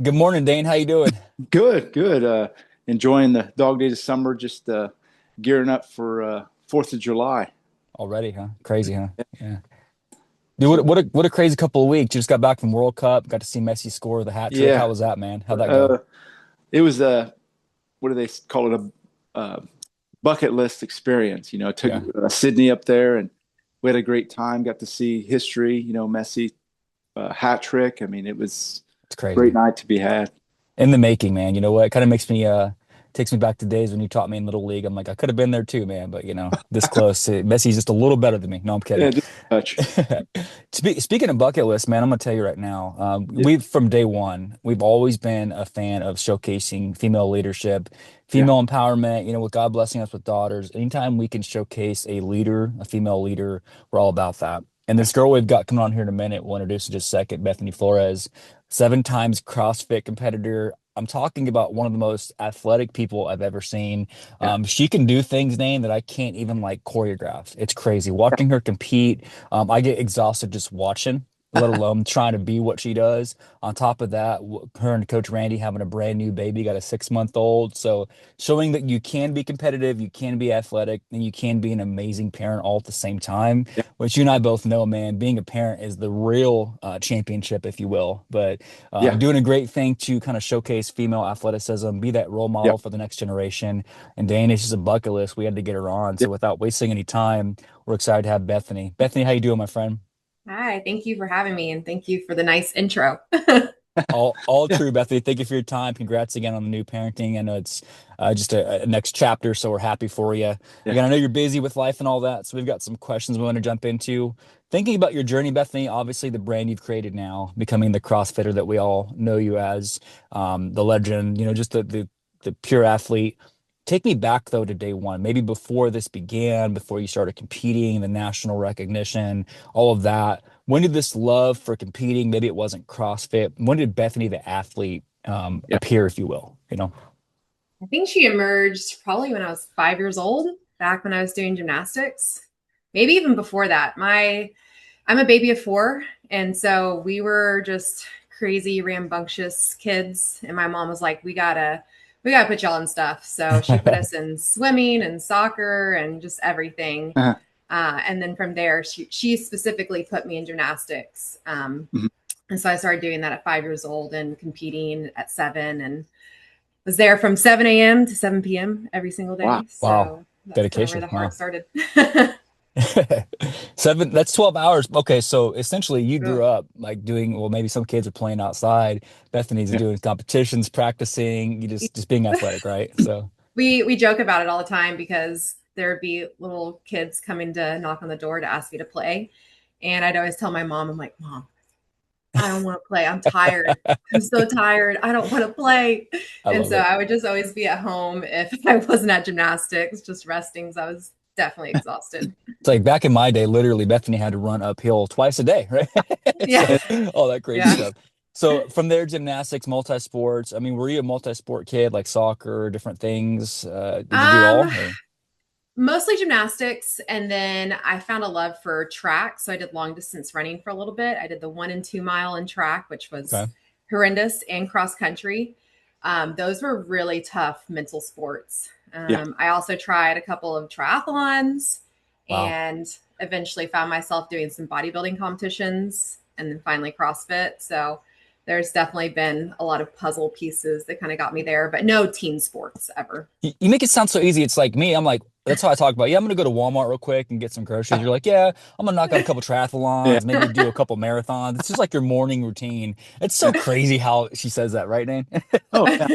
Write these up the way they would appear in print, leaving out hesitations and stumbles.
Good morning, Dain. How you doing? Good, good. Enjoying the dog days of summer, just gearing up for 4th of July. Already, huh? Crazy, huh? Yeah. Dude, what, So, what a what a crazy couple of weeks. You just got back from World Cup, got to see Messi score the hat trick. How yeah, was that, man? How'd that go? uh, it was what do they call it? A bucket list experience. Took Yeah, Sydney up there, and we had a great time. Got to see history. Messi hat trick. I mean, it was it's a great crazy. night to be had. In the making, man. You know what? It kind of makes me takes me back to days when you taught me in Little League. I'm like, I could have been there too, man, but this close. Messi's just a little better than me. No, I'm kidding. Yeah, just a touch. Speaking of bucket list, man, I'm gonna tell you right now, Yeah, we've from day one, we've always been a fan of showcasing female leadership, yeah, female empowerment. With God blessing us with daughters, anytime we can showcase a leader, a female leader, we're all about that. And yeah, this girl we've got coming on here in a minute, we'll introduce in just a second, Bethany Flores, 7 times CrossFit competitor. I'm talking about one of the most athletic people I've ever seen. yeah. She can do things, Name, that I can't even like choreograph. It's crazy. Watching her compete, I get exhausted just watching, let alone trying to be what she does. On top of that, her and Coach Randy having a brand new baby, got a 6 month old. So showing that you can be competitive, you can be athletic, and you can be an amazing parent all at the same time, Yeah. which you and I both know, man, being a parent is the real championship, if you will. But Yeah. doing a great thing to kind of showcase female athleticism, be that role Yep. model for the next generation. And Dain is just a bucket list. We had to get her on. Yep. So without wasting any time, we're excited to have Bethany. Bethany, how you doing, my friend? Hi, thank you for having me and thank you for the nice intro. All Yeah. true, Bethany. Thank you for your time. Congrats again on the new parenting. I know it's just a next chapter, so we're happy for you. Yeah. Again, I know you're busy with life and all that, so we've got some questions we want to jump into. Thinking about your journey, Bethany, obviously the brand you've created now, becoming the CrossFitter that we all know you as, the legend, just the pure athlete. Take me back though to day one, maybe before this began, before you started competing, the national recognition, all of that. When did this love for competing, maybe it wasn't CrossFit, when did Bethany the athlete Yeah. appear, if you will? I think she emerged probably when I was 5 years old, back when I was doing gymnastics. Maybe even before that. I'm a baby of four, and so we were just crazy, rambunctious kids. And my mom was like, we gotta put y'all in stuff. So she put us in swimming and soccer and just everything. Uh-huh. And then from there, she specifically put me in gymnastics. Mhm. And so I started doing that at 5 years old and competing at 7 and was there from 7 a.m. to 7 p.m. every single Wow. day. Wow. So that's kind of where Dedication. the heart Wow. started. Seven, that's 12 hours. Okay, so essentially you grew Ugh. up like doing, well, maybe some kids are playing outside. Bethany's Yeah. doing competitions, practicing, you just being athletic, right? So We joke about it all the time because there'd be little kids coming to knock on the door to ask me to play. And I'd always tell my mom, I'm like, Mom, I don't want to play. I'm tired. I'm so tired. I don't want to play. I And love so it. I would just always be at home if I wasn't at gymnastics, just resting. Because I was definitely exhausted. It's like back in my day, literally Bethany had to run uphill twice a day, right? Yeah. So all that crazy Yeah. stuff. So from there, gymnastics, multi-sports. I mean, were you a multi-sport kid, like soccer, different things? Did you do it Um, all? Or Mostly gymnastics. And then I found a love for track. So I did long distance running for a little bit. I did the 1 and 2 mile in track, which was okay, horrendous, and cross country. Those were really tough mental sports. Yeah. I also tried a couple of triathlons wow. and eventually found myself doing some bodybuilding competitions and then finally CrossFit. So there's definitely been a lot of puzzle pieces that kind of got me there, but no team sports ever. You make it sound so easy. It's like me. I'm like, that's how I talk about. Yeah, I'm gonna go to Walmart real quick and get some groceries. You're like, yeah, I'm gonna knock out a couple Yeah. triathlons, maybe do a couple marathons. It's just like your morning routine. It's so crazy how she says that, right, Nate? Oh, yeah.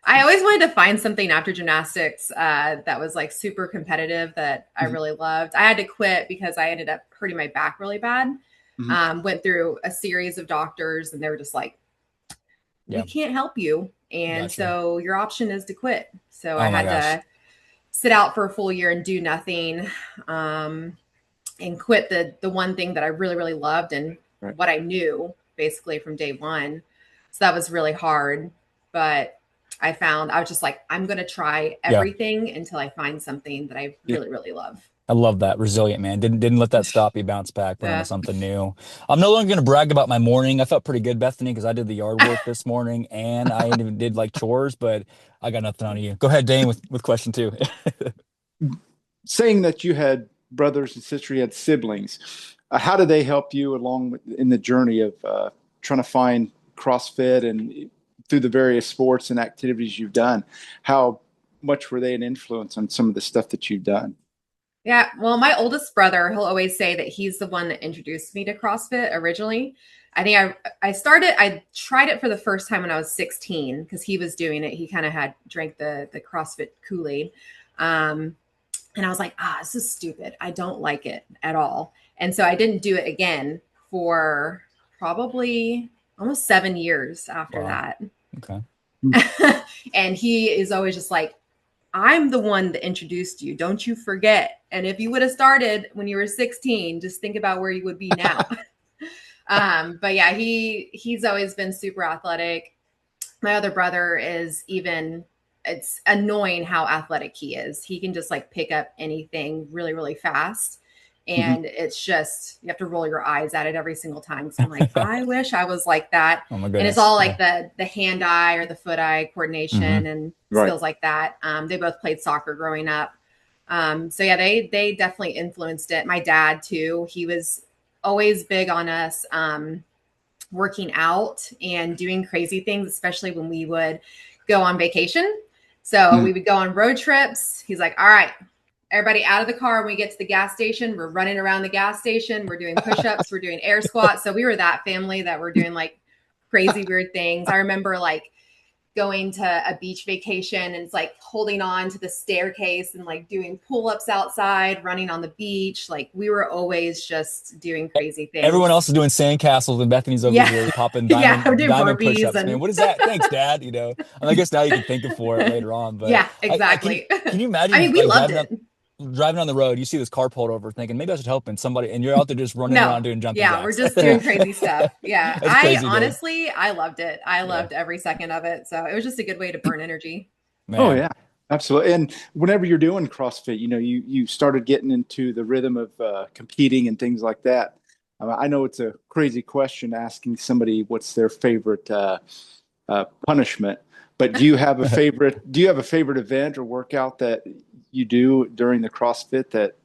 I always wanted to find something after gymnastics that was like super competitive that I Mhm. really loved. I had to quit because I ended up hurting my back really bad. Mhm. Went through a series of doctors and they were just like, we Yeah, can't help you. And gotcha. so your option is to quit. So I Oh my had gosh. to sit out for a full year and do nothing, and quit the one thing that I really, really loved and Right. what I knew basically from day one. So that was really hard. But I was just like, I'm going to try Yeah. everything until I find something that I Yeah. really, really love. I love that. Resilient, man. Didn't let that stop you. Bounce back, put on to Yeah. something new. I'm no longer gonna brag about my morning. I felt pretty good, Bethany, because I did the yard work this morning and I even did like chores, but I got nothing on you. Go ahead, Dane, with question two. Saying that you had brothers and sisters, you had siblings. How did they help you along in the journey of trying to find CrossFit and through the various sports and activities you've done? How much were they an influence on some of the stuff that you've done? Yeah, well, my oldest brother, he'll always say that he's the one that introduced me to CrossFit originally. I think I tried it for the first time when I was 16 because he was doing it. He kind of had drank the CrossFit Kool-Aid. Um, and I was like, this is stupid. I don't like it at all. And so I didn't do it again for probably almost 7 years after Wow. that. Okay. And he is always just like, I'm the one that introduced you. Don't you forget. And if you would have started when you were 16, just think about where you would be now. But yeah, he's always been super athletic. My other brother is even, it's annoying how athletic he is. He can just like pick up anything really, really fast. Mm-hmm. And it's just, you have to roll your eyes at it every single time. So I'm like, I wish I was like that. Oh my And it's goodness. all Yeah. like the hand eye or the foot eye coordination Hmm. and Right. skills like that. They both played soccer growing up. So yeah, they definitely influenced it. My dad too. He was always big on us working out and doing crazy things, especially when we would go on vacation. So Mm-hmm. we would go on road trips. He's like, all right, everybody out of the car. When we get to the gas station, we're running around the gas station. We're doing push-ups. We're doing air squats. So we were that family that were doing like crazy, weird things. I remember like going to a beach vacation and it's like holding on to the staircase and like doing pull-ups outside, running on the beach. Like we were always just doing crazy Everyone things. else is doing sandcastles and Bethany's over Yeah. here popping Yeah. We're diamond doing diamond burpees push-ups, man. and What is that? Thanks, Dad. And I guess now you can thank him for it later on. But yeah, I can you exactly. can you I imagine mean, we like loved it. driving on the road, you see this car pulled over, thinking maybe I should help, and somebody and you're out there just running No. around doing jumping Yeah, we're jacks. just doing crazy stuff. Yeah. That's I crazy, Dave. honestly, I loved it. I Yeah, loved every second of it. So it was just a good way to burn energy. Oh man. yeah, absolutely. And whenever you're doing CrossFit, you started getting into the rhythm of competing and things like that. I know it's a crazy question asking somebody what's their favorite punishment, but do you have a favorite? Do you have a favorite event or workout that you do during the CrossFit that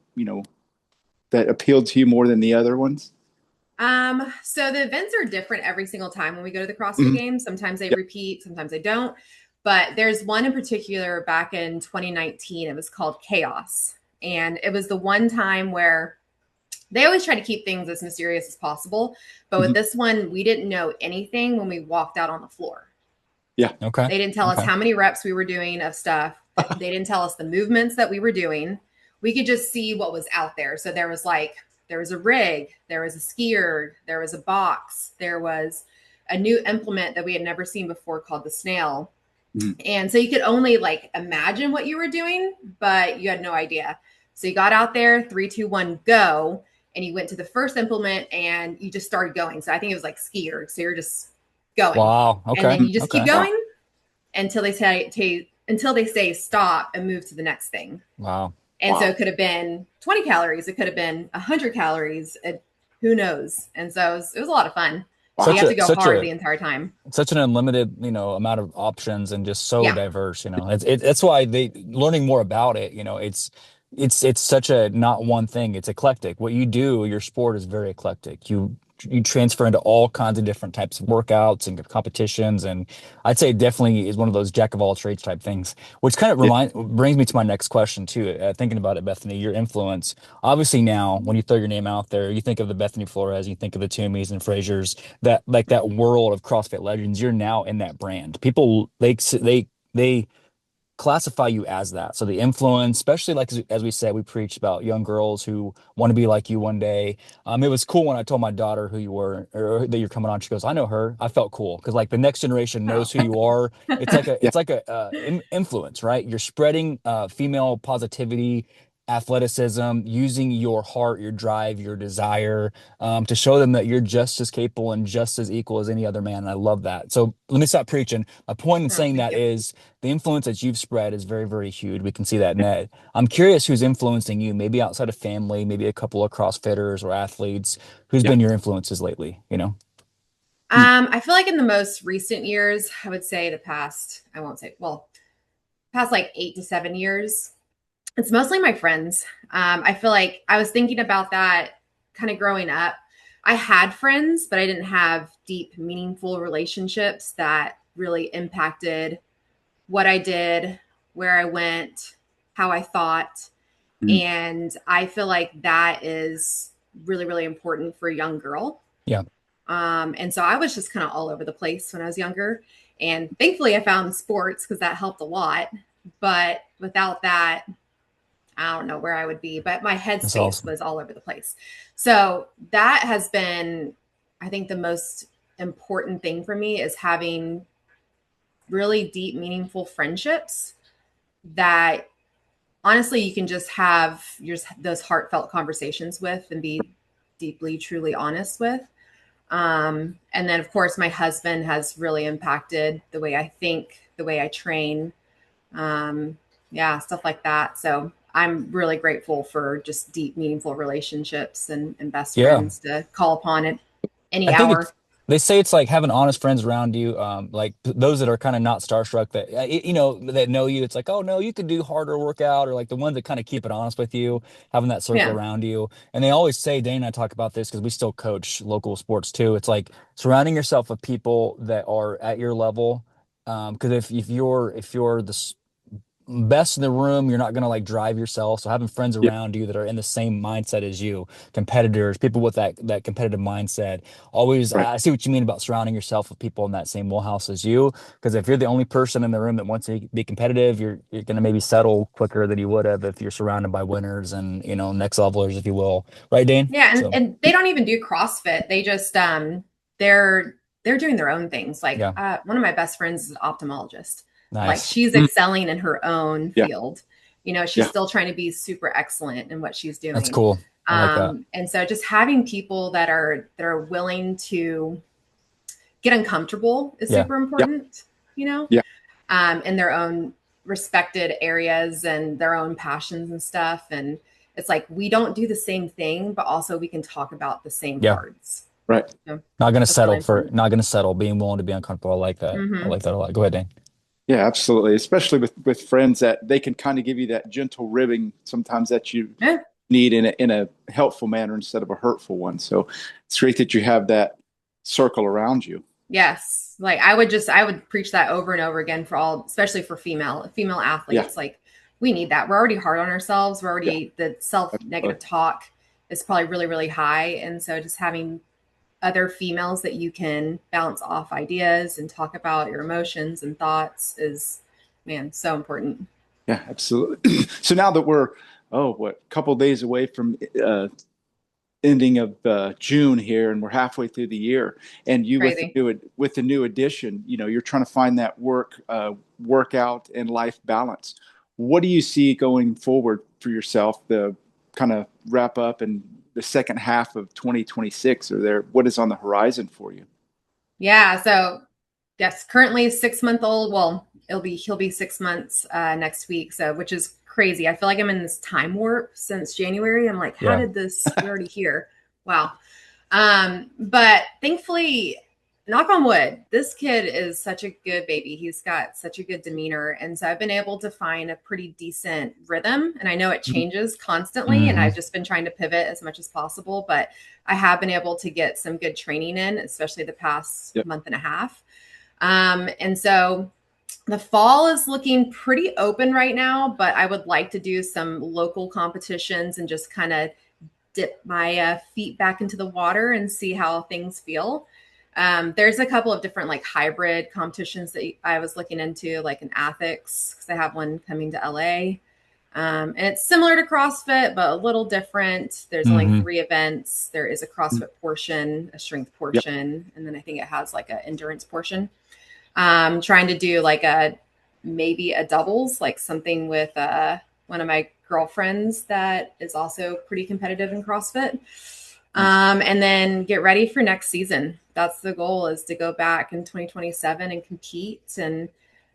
that appealed to you more than the other ones? So the events are different every single time when we go to the CrossFit Hmm. games. Sometimes they Yep. repeat, sometimes they don't. But there's one in particular back in 2019. It was called Chaos. And it was the one time where they always try to keep things as mysterious as possible. But with Hmm. this one, we didn't know anything when we walked out on the floor. Yeah. Okay. They didn't tell us Okay. how many reps we were doing of stuff. They didn't tell us the movements that we were doing. We could just see what was out there. So there was a rig, there was a skier, there was a box, there was a new implement that we had never seen before called the snail. Mhm. And so you could only like imagine what you were doing, but you had no idea. So you got out there, 3, 2, 1, go. And you went to the first implement and you just started going. So I think it was like skier. So you're just going. Wow. And Okay. then you just keep Okay. Wow. going until they say stop and move to the next thing. Wow. And so Wow. it could have been 20 calories, it could have been 100 calories, who knows? And so it was a lot of fun, but you Such Wow. have a to go such hard a the entire time. such an unlimited, amount of options and just so Yeah. diverse, that's why they learning more about it, it's such a not one thing, it's eclectic. What you do, your sport is very eclectic. You transfer into all kinds of different types of workouts and competitions, and I'd say it definitely is one of those jack of all trades type things, which kind of Yeah. brings me to my next question too. Thinking about it, Bethany, your influence. Obviously, now when you throw your name out there, you think of the Bethany Flores, you think of the Toomeys and Frasers, that like that world of CrossFit legends. You're now in that brand. People they classify you as that. So the influence, especially like as we said, we preach about young girls who want to be like you one day. It was cool when I told my daughter who you were or that you're coming on. She goes, "I know her." I felt cool because like the next generation knows Oh. who you are. It's like a Yeah. influence, right? You're spreading female positivity, athleticism, using your heart, your drive, your desire, to show them that you're just as capable and just as equal as any other man. And I love that. So let me stop preaching. My point in Oh, saying thank that you. is the influence that you've spread is very, very huge. We can see that in Ed. I'm curious who's influencing you, maybe outside of family, maybe a couple of CrossFitters or athletes. Who's Yeah. been your influences lately, you know? I feel like in the most recent years, I would say the past, I won't say, well, past like 8 to 7 years, it's mostly my friends. I feel like I was thinking about that kind of growing up. I had friends, but I didn't have deep, meaningful relationships that really impacted what I did, where I went, how I thought. Mm. And I feel like that is really, really important for a young girl. Yeah. And so I was just kind of all over the place when I was younger. And thankfully, I found sports because that helped a lot. But without that, I don't know where I would be, but my That's headspace awesome. was all over the place. So that has been, I think, the most important thing for me is having really deep, meaningful friendships that honestly you can just have those heartfelt conversations with and be deeply, truly honest with. And then, of course, my husband has really impacted the way I think, the way I train, yeah, stuff like that. So I'm really grateful for just deep, meaningful relationships and best Yeah. friends to call upon at any I think hour. it's they say it's like having honest friends around you, like those that are kind of not starstruck that you know that know you. It's like, oh no, you could do harder workout, or like the ones that kind of keep it honest with you, having that circle Yeah. around you. And they always say, Dane and I talk about this because we still coach local sports too. It's like surrounding yourself with people that are at your level. Because if you're the best in the room, you're not going to like drive yourself. So having friends Yeah. around you that are in the same mindset as you, competitors, people with that competitive mindset. Always, Right. I see what you mean about surrounding yourself with people in that same wheelhouse as you. Because if you're the only person in the room that wants to be competitive, you're going to maybe settle quicker than you would have if you're surrounded by winners and next levelers, if you will. Right, Dane? Yeah, and, So and they don't even do CrossFit. They just they're they're doing their own things. Like yeah, one of my best friends is an optometrist. Like nice. she's Mm. excelling in her own Yeah. field. She's Yeah. still trying to be super excellent in what she's That's doing. cool. I like that. And so just having people that are willing to get uncomfortable is Yeah, super Yeah. important, Yeah. in their own respected areas and their own passions and stuff. And it's like we don't do the same thing, but also we can talk about the same yeah. cards. Right. So that's really important. Not gonna settle, being willing to be uncomfortable. I like that. I Hmm. like that a lot. Go ahead, Dane. Yeah, absolutely. Especially with friends that they can kind of give you that gentle ribbing sometimes that you Yeah. need in a helpful manner instead of a hurtful one. So it's great that you have that circle around you. Yes. Like I would preach that over and over again for all, especially for female Yeah. athletes. Like we need that. We're already hard on ourselves. We're Yeah. already, the self Absolutely. negative talk is probably really, really high. And so just having other females that you can bounce off ideas and talk about your emotions and thoughts is, man, so important. Yeah, absolutely. So now that we're, oh, what, a couple of days away from ending of June here, and we're halfway through the year, and you Crazy. with the new addition, you're trying to find that workout and life balance. What do you see going forward for yourself? The kind of wrap up and the second half of 2026, or there, what is on the horizon for you? Yeah. So yes, currently 6 month old. Well, he'll be 6 months next week. So which is crazy. I feel like I'm in this time warp since January. I'm like, how Yeah. did this we're already here? Wow. But thankfully, knock on wood, this kid is such a good baby. He's got such a good demeanor. And so I've been able to find a pretty decent rhythm. And I know it Mhm. changes constantly. And Hmm. I've just been trying to pivot as much as possible. But I have been able to get some good training in, especially the past Yep. month and a half. And so the fall is looking pretty open right now, but I would like to do some local competitions and just kind of dip my feet back into the water and see how things feel. There's a couple of different like hybrid competitions that I was looking into, like in ethics, because I have one coming to LA. And it's similar to CrossFit, but a little different. There's only Hmm. 3 events. There is a CrossFit portion, a strength Yep. portion, and then I think it has like an endurance portion. Trying to do like maybe a doubles, like something with one of my girlfriends that is also pretty competitive in CrossFit. And then get ready for next season. That's the goal, is to go back in 2027 and compete. And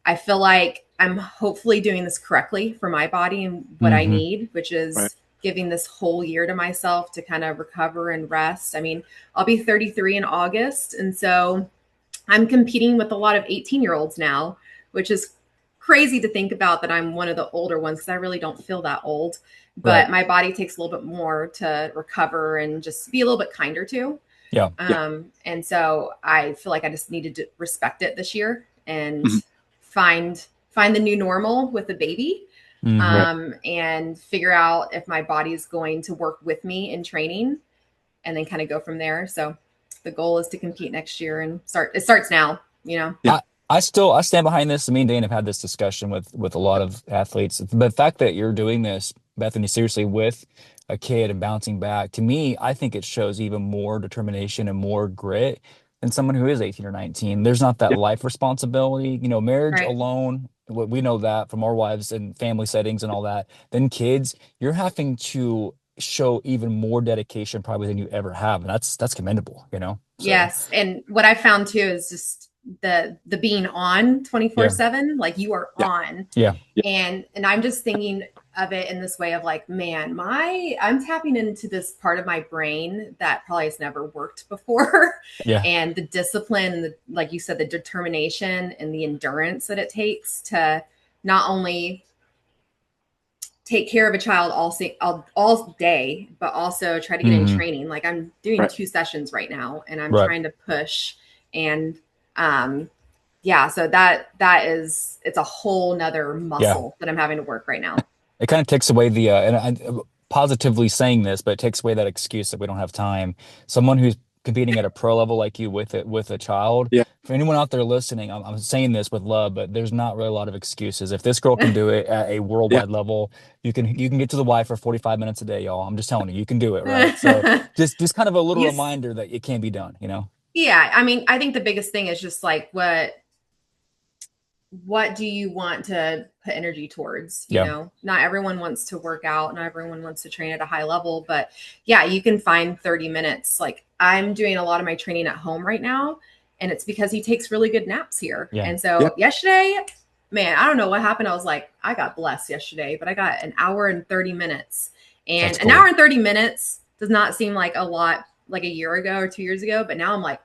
I feel like I'm hopefully doing this correctly for my body and what I need, which is giving this whole year to myself to kind of recover and rest. I mean, I'll be 33 in August. And so I'm competing with a lot of 18-year-olds now, which is crazy to think about, that I'm one of the older ones, because I really don't feel that old. But my body takes a little bit more to recover and just be a little bit kinder to. Yeah. And so I feel like I just needed to respect it this year and find the new normal with the baby. And figure out if my body is going to work with me in training, and then kind of go from there. So the goal is to compete next year, and it starts now, you know? Yeah. I stand behind this. Me and Dain have had this discussion with a lot of athletes. The fact that you're doing this, Bethany, seriously, with a kid and bouncing back, to me, I think it shows even more determination and more grit than someone who is 18 or 19. There's not that life responsibility, marriage alone. We know that from our wives and family settings and all that. Then kids, you're having to show even more dedication probably than you ever have. And that's commendable, So. Yes. And what I found too is just the being on 24/7, like you are on. And I'm just thinking of it in this way of like, man, I'm tapping into this part of my brain that probably has never worked before. And the discipline and like you said, the determination and the endurance that it takes to not only take care of a child all day, but also try to get in training. Like I'm doing 2 sessions right now, and I'm trying to push. And so it's a whole nother muscle that I'm having to work right now. It kind of takes away the and I'm positively saying this, but it takes away that excuse that we don't have time. Someone who's competing at a pro level like you with a child. For anyone out there listening, I'm saying this with love, but there's not really a lot of excuses. If this girl can do it at a worldwide level, you can get to the Y for 45 minutes a day, y'all. I'm just telling you can do it, right? So just kind of a little reminder that it can be done, Yeah, I mean, I think the biggest thing is just like what do you want to put energy towards? You know, not everyone wants to work out. Not everyone wants to train at a high level, but you can find 30 minutes. Like I'm doing a lot of my training at home right now, and it's because he takes really good naps here. And so yesterday, man, I don't know what happened. I was like, I got blessed yesterday, but I got an hour and 30 minutes, and an hour and 30 minutes does not seem like a lot, like a year ago or 2 years ago. But now I'm like,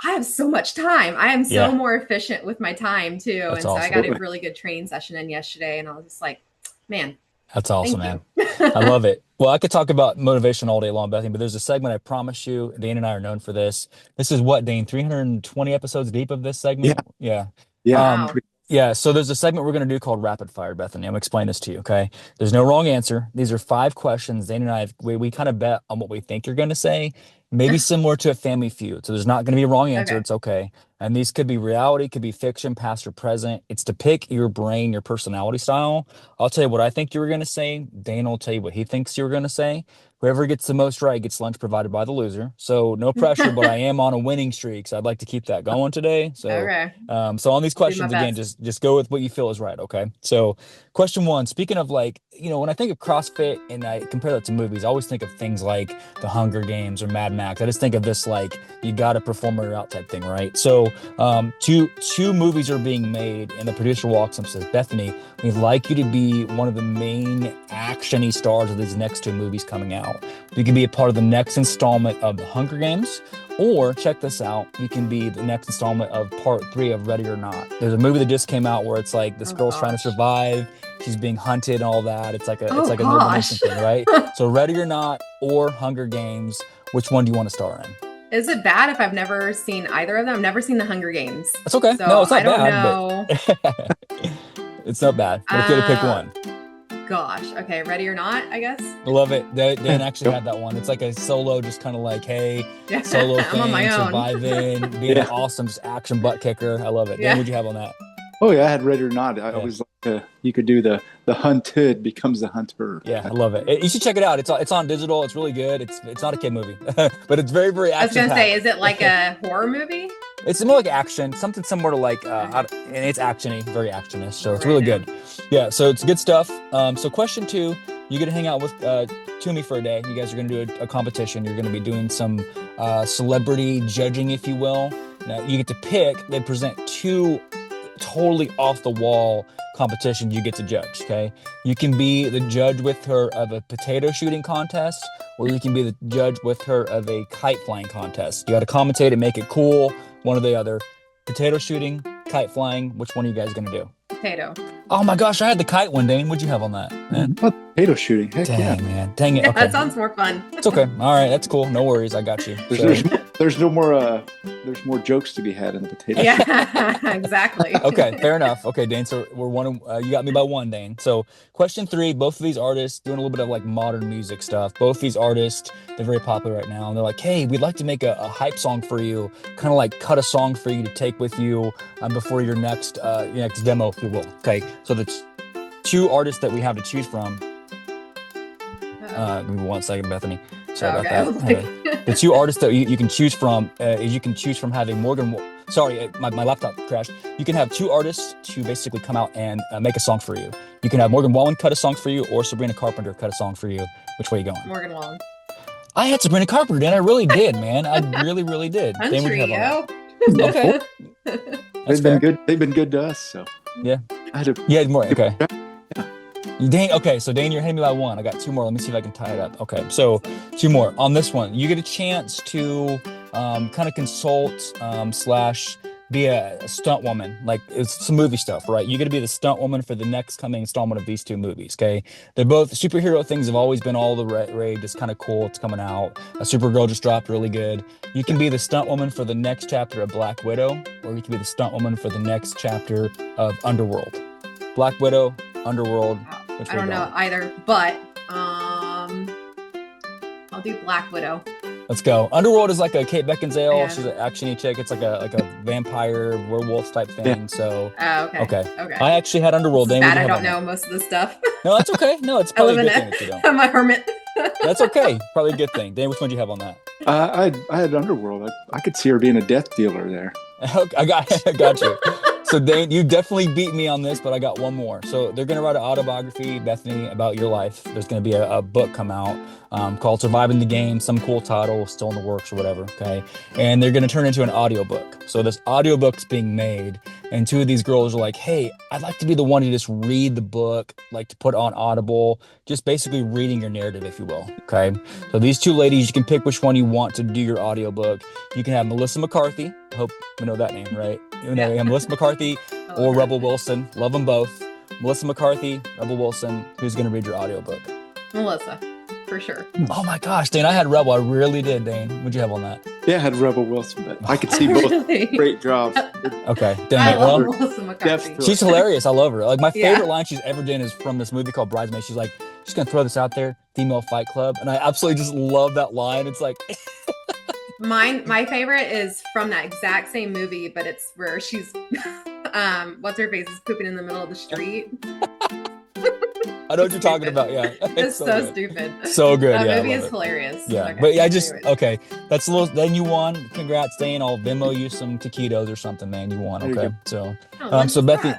I have so much time. I am so more efficient with my time too. That's awesome. I got a really good training session in yesterday, and I was just like, man. That's awesome, man. I love it. Well, I could talk about motivation all day long, Bethany, but there's a segment I promise you, Dain and I are known for this. This is what, Dain, 320 episodes deep of this segment? Yeah. So there's a segment we're going to do called Rapid Fire, Bethany. I'm going to explain this to you, okay? There's no wrong answer. These are 5 questions. Dain and I, we kind of bet on what we think you're going to say, maybe similar to a Family Feud. So there's not going to be a wrong answer. It's okay. And these could be reality, could be fiction, past or present. It's to pick your brain, your personality style. I'll tell you what I think you were going to say. Dain will tell you what he thinks you were going to say. Whoever gets the most right gets lunch provided by the loser. So no pressure, but I am on a winning streak, so I'd like to keep that going today. So, so on these questions, again, just go with what you feel is right, okay? So question 1, speaking of like, when I think of CrossFit and I compare that to movies, I always think of things like The Hunger Games or Mad Max. I just think of this like, you got to perform or you're out type thing, right? So two movies are being made, and the producer walks up and says, Bethany, we'd like you to be one of the main action-y stars of these next 2 movies coming out. You can be a part of the next installment of The Hunger Games, or check this out, you can be the next installment of part 3 of Ready or Not. There's a movie that just came out where it's like this girl's trying to survive, she's being hunted and all that. It's like a elimination thing, right? So Ready or Not or Hunger Games, which one do you want to star in? Is it bad if I've never seen either of them? I've never seen The Hunger Games. That's okay. So no, it's not I don't bad. know. It's not bad. But if you had to pick one. Gosh. Okay. Ready or Not, I guess. I love it. Dain actually had that one. It's like a solo, just kind of like, hey, solo thing, I'm on my own. surviving, being an awesome just action butt kicker. I love it. Dain, what'd you have on that? Oh yeah, I had Ready or Not. I always like you could do the hunted becomes the hunter. Yeah, I love it. You should check it out. It's on digital. It's really good. It's not a kid movie, but it's very, very action. I was gonna say, is it like a horror movie? It's more like action, something similar to like, and it's actiony, very actionish. So it's really good. Yeah, so it's good stuff. So question 2, You get to hang out with Toomey for a day. You guys are going to do a competition. You're going to be doing some celebrity judging, if you will. Now, you get to pick. They present two totally off the wall competitions you get to judge. Okay, you can be the judge with her of a potato shooting contest, or you can be the judge with her of a kite flying contest. You got to commentate and make it cool, one or the other. Potato shooting, kite flying, which one are you guys going to do? Potato. Oh my gosh, I had the kite one, Dain. What'd you have on that, man? Potato shooting. Heck Dang, yeah. man. Dang it. Yeah, Okay. that sounds more fun. It's okay. All right, that's cool. No worries. I got you. There's no more there's more jokes to be had in the potato. Yeah, exactly. Okay, fair enough. Okay, Dain. So we're one. You got me by one, Dain. So question 3. Both of these artists doing a little bit of like modern music stuff. Both these artists, they're very popular right now, and they're like, hey, we'd like to make a hype song for you, kind of like cut a song for you to take with you before your next demo, if you will. Okay, so the 2 artists that we have to choose from. Give me 1 second, Bethany. Sorry about that. The 2 artists that you can choose from is you can choose from having Morgan. Sorry, my laptop crashed. You can have 2 artists to basically come out and make a song for you. You can have Morgan Wallen cut a song for you, or Sabrina Carpenter cut a song for you. Which way are you going? Morgan Wallen. I had Sabrina Carpenter, Dan. I really did, man. I really, really did. Country, Dain, yo. Okay. They've been good. They've been good to us. So yeah. I had to, Yeah, more. Okay. Yeah. Dain, okay, so Dain, you're hitting me by 1. I got 2 more. Let me see if I can tie it up. Okay, so 2 more. On this one, you get a chance to kind of consult slash be a stunt woman. Like, it's some movie stuff, right? You get to be the stunt woman for the next coming installment of these 2 movies, okay? They're both superhero things, have always been all the rage. It's kind of cool. It's coming out. Supergirl just dropped really good. You can be the stunt woman for the next chapter of Black Widow, or you can be the stunt woman for the next chapter of Underworld. Black Widow, Underworld. I don't know either, but I'll do Black Widow. Let's go. Underworld is like a Kate Beckinsale. Yeah. She's an actiony chick. It's like a vampire werewolf type thing. Yeah. So Okay. I actually had Underworld. It's Dain, bad what'd I you don't have know most of the stuff. No, that's okay. No, it's I probably live a good in thing if you don't. I'm a hermit. That's okay. Probably a good thing. Dain, which one do you have on that? I had Underworld. I could see her being a death dealer there. Okay, I got you. So Dain, you definitely beat me on this, but I got one more. So they're gonna write an autobiography, Bethany, about your life. There's gonna be a book come out called "Surviving the Game," some cool title, still in the works or whatever. Okay, and they're gonna turn into an audiobook. So this audiobook's being made, and 2 of these girls are like, "Hey, I'd like to be the one to just read the book, like to put on Audible, just basically reading your narrative, if you will." Okay, so these 2 ladies, you can pick which one you want to do your audiobook. You can have Melissa McCarthy. I hope we know that name, right? You know, Yeah. Melissa McCarthy or that. Rebel Wilson. Love them both. Melissa McCarthy, Rebel Wilson. Who's going to read your audiobook? Melissa, for sure. Oh my gosh, Dain, I had Rebel. I really did, Dain. What'd you have on that? Yeah, I had Rebel Wilson, but I could see both. Really? Great jobs. Okay, I dang it. love Well, Melissa McCarthy. Depth to she's hilarious. I love her. Like, my Yeah. favorite line she's ever done is from this movie called Bridesmaids. She's like, just going to throw this out there, female fight club. And I absolutely just love that line. It's like, My favorite is from that exact same movie, but it's where she's what's her face is pooping in the middle of the street. I know what you're talking about. Yeah. It's so good. stupid. So good. That Yeah. I movie love is it. hilarious. Yeah, Okay, but I anyways. okay. That's a little. Then you won. Congrats, Dain. I'll Venmo you some taquitos or something, man. You won. There you Okay, go. so Oh, so what's Bethany,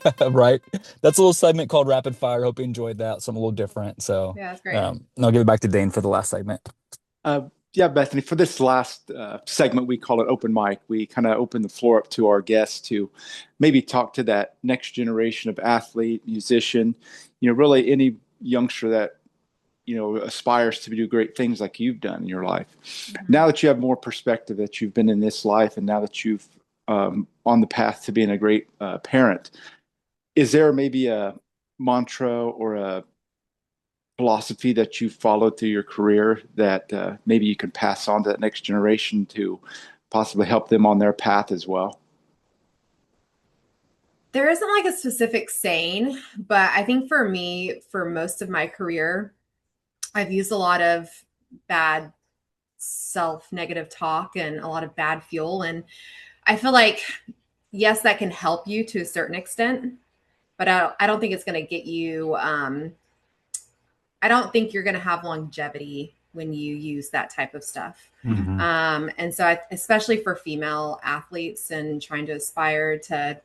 that? right? That's a little segment called Rapid Fire. Hope you enjoyed that. Something a little different. So Yeah, that's great. and I'll give it back to Dain for the last segment. Yeah, Bethany, for this last segment, we call it open mic. We kind of open the floor up to our guests to maybe talk to that next generation of athlete, musician, really any youngster that, aspires to do great things like you've done in your life. Mm-hmm. Now that you have more perspective, that you've been in this life, and now that you've on the path to being a great parent, is there maybe a mantra or a philosophy that you followed through your career that maybe you can pass on to that next generation to possibly help them on their path as well? There isn't like a specific saying, but I think for me, for most of my career, I've used a lot of bad self-negative talk and a lot of bad fuel. And I feel like, yes, that can help you to a certain extent, but I don't think it's going to get you, I don't think you're going to have longevity when you use that type of stuff. Mm-hmm. And so especially for female athletes and trying to aspire to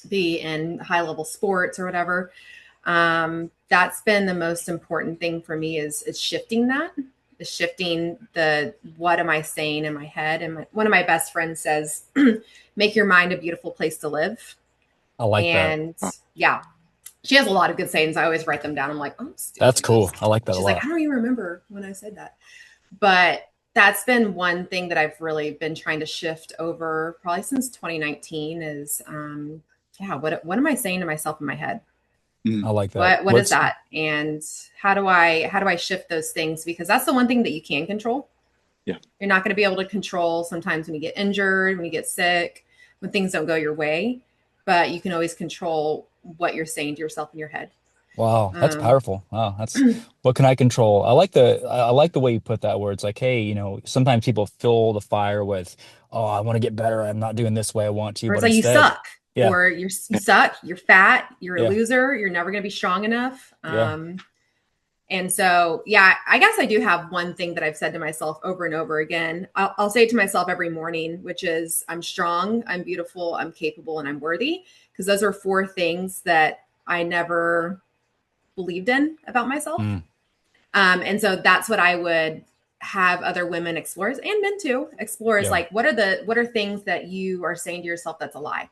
be in high level sports or whatever, That's been the most important thing for me is shifting that, is shifting the, what am I saying in my head? And one of my best friends says, make your mind a beautiful place to live. I like that. And yeah, she has a lot of good sayings. I always write them down. I'm like, oh, That's cool. I like that a she's lot. like, I don't even remember when I said that. But that's been one thing that I've really been trying to shift over probably since 2019 is, yeah, what am I saying to myself in my head? I like that. What is that? And how do I shift those things? Because that's the one thing that you can control. Yeah. You're not going to be able to control sometimes when you get injured, when you get sick, when things don't go your way, but you can always control what you're saying to yourself in your head. Wow, that's powerful. Wow, that's what can I control? I like the way you put that where it's like, hey, sometimes people fill the fire with, oh, I want to get better. I'm not doing this way I want to, Or it's but like you instead, suck, yeah, or you suck, you're fat, you're a yeah, loser, you're never going to be strong enough. yeah. And so, yeah, I guess I do have one thing that I've said to myself over and over again. I'll say it to myself every morning, which is I'm strong, I'm beautiful, I'm capable, and I'm worthy. Because those are four things that I never believed in about myself. And so that's what I would have other women explore, and men too explore, is Yeah. like, what are things that you are saying to yourself that's a lie?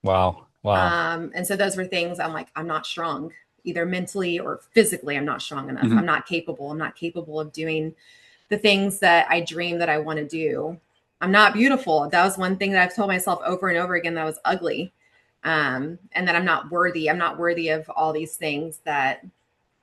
Wow. And so those were things I'm like, I'm not strong, either mentally or physically. I'm not strong enough. Mhm. I'm not capable. I'm not capable of doing the things that I dream that I want to do. I'm not beautiful. That was one thing that I've told myself over and over again, that I was ugly. And that I'm not worthy. I'm not worthy of all these things that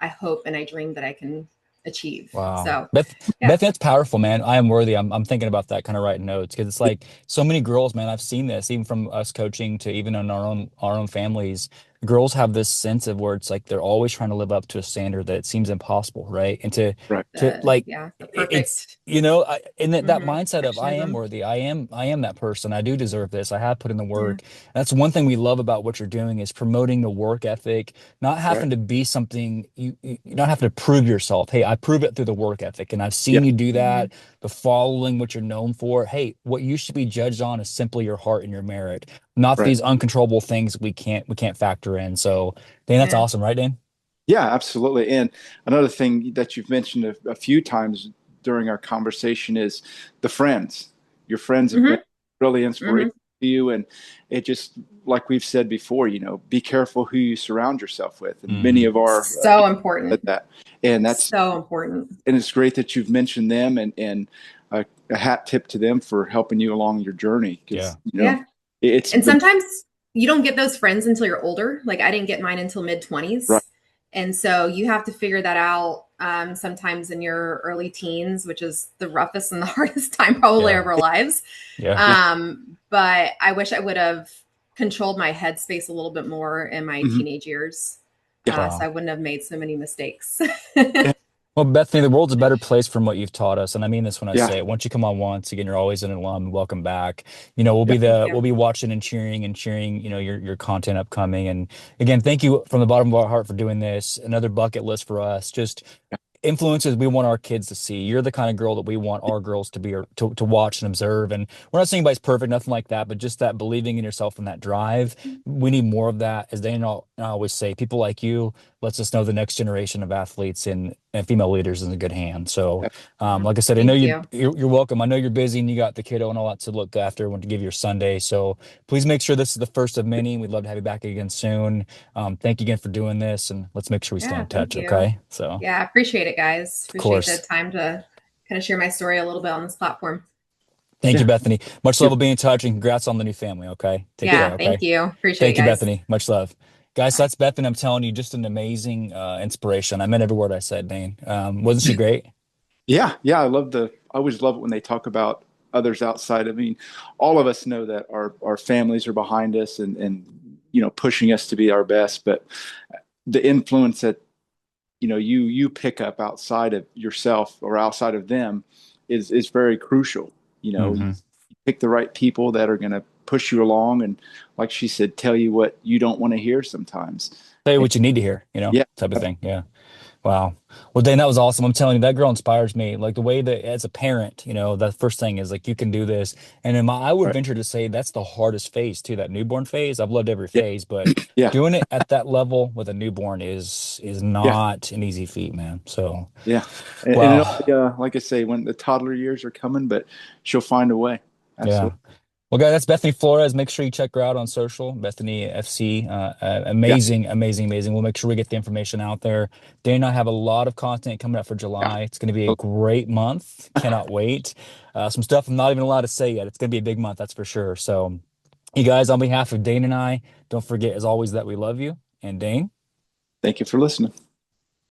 I hope and I dream that I can achieve. Wow. So Beth, yeah. that's powerful, man. I am worthy. I'm thinking about that, kind of writing notes, because it's like so many girls, man. I've seen this even from us coaching to even in our own families. Girls have this sense of where it's like they're always trying to live up to a standard that seems impossible, right? And Right. to like The it's perfect. and that Mhm. mindset of I am Perfectionism. worthy, I am that person, I do deserve this, I have put in the Yeah. work. That's one thing we love about what you're doing is promoting the work ethic, not Right. having to be something you not have to prove yourself. Hey, I prove it through the work ethic, and I've Yeah. seen you do Mhm. that. The following what you're known for. Hey, what you should be judged on is simply your heart and your merit, not Right. these uncontrollable things we can't factor in. So, Dane, that's Yeah. awesome, right, Dane? Yeah, absolutely. And another thing that you've mentioned a few times during our conversation is the friends. Your friends have been Mhm. really inspirational Mhm. to you. And it just, like we've said before, be careful who you surround yourself with. And many Hmm. of our So said important. that. And So important. it's great that you've mentioned them and a hat tip to them for helping you along your journey. Yeah. Because, Yeah. it's And the sometimes you don't get those friends until you're older. Like I didn't get mine until mid right, 20s. And so you have to figure that out sometimes in your early teens, which is the roughest and the hardest time probably Yeah. of our lives. Yeah. But I wish I would have controlled my headspace a little bit more in my mhm, teenage years. yeah, So Wow. I wouldn't have made so many mistakes. yeah, Well, Bethany, the world's a better place from what you've taught us, and I mean this when I yeah, say it. Once you come on once, again, you're always an alum. Welcome back. We'll yeah. be Thank the you. we'll be watching and cheering. Your content upcoming. And again, thank you from the bottom of our heart for doing this. Another bucket list for us. Just influences we want our kids to see. You're the kind of girl that we want our girls to be or to watch and observe. And we're not saying anybody's perfect, nothing like that, but just that believing in yourself and that drive. We need more of that. As they I always say, people like you lets us know the next generation of athletes and female leaders is in a good hand. So, Yeah. like I said, I know Thank you. you're welcome. I know you're busy and you got the kiddo and all that to look after. Want to give your Sunday. So please make sure this is the first of many. We'd love to have you back again soon. Thank you again for doing this, and let's make sure we stay Yeah, in thank touch. you. Okay. So, Yeah, I appreciate it, guys. of Appreciate the course. time to kind of share my story a little bit on this platform. Thank you, Yeah. Bethany. Much love. Will be in touch, and congrats on the new family. Okay. Take care. Yeah, thank Okay. you. Appreciate it, Thank you, guys. Bethany. Much love. Guys, Bye. that's Bethany. I'm telling you, just an amazing inspiration. I meant every word I said, Dane. Wasn't she great? Yeah, yeah, I always love it when they talk about others outside. I mean, all of us know that our families are behind us and pushing us to be our best, but the influence that you pick up outside of yourself or outside of them is very crucial. You Hmm. pick the right people that are going to push you along and, like she said, tell you what you don't want to hear sometimes. Tell you And what you need to hear, yeah, type of thing. Yeah. Wow. Well, Dane, that was awesome. I'm telling you, that girl inspires me. Like the way that as a parent, the first thing is like you can do this. And I would Right. venture to say that's the hardest phase too, that newborn phase. I've loved every Yeah. phase, but Yeah. doing it at that level with a newborn is Yeah. not an easy feat, man. So, Yeah. And it wow. only, like I say, when the toddler years are coming, but she'll find a way. Yeah. Absolutely. Well, guys, that's Bethany Flores. Make sure you check her out on social, Bethany FC. Yeah. Amazing, amazing, amazing. We'll make sure we get the information out there. Dane and I have a lot of content coming up for Yeah. July. It's going to be a great month. Cannot wait. Some stuff I'm not even allowed to say yet. It's going to be a big month, that's for sure. So, you guys, on behalf of Dane and I, don't forget, as always, that we love you. And Dane. Thank you for listening.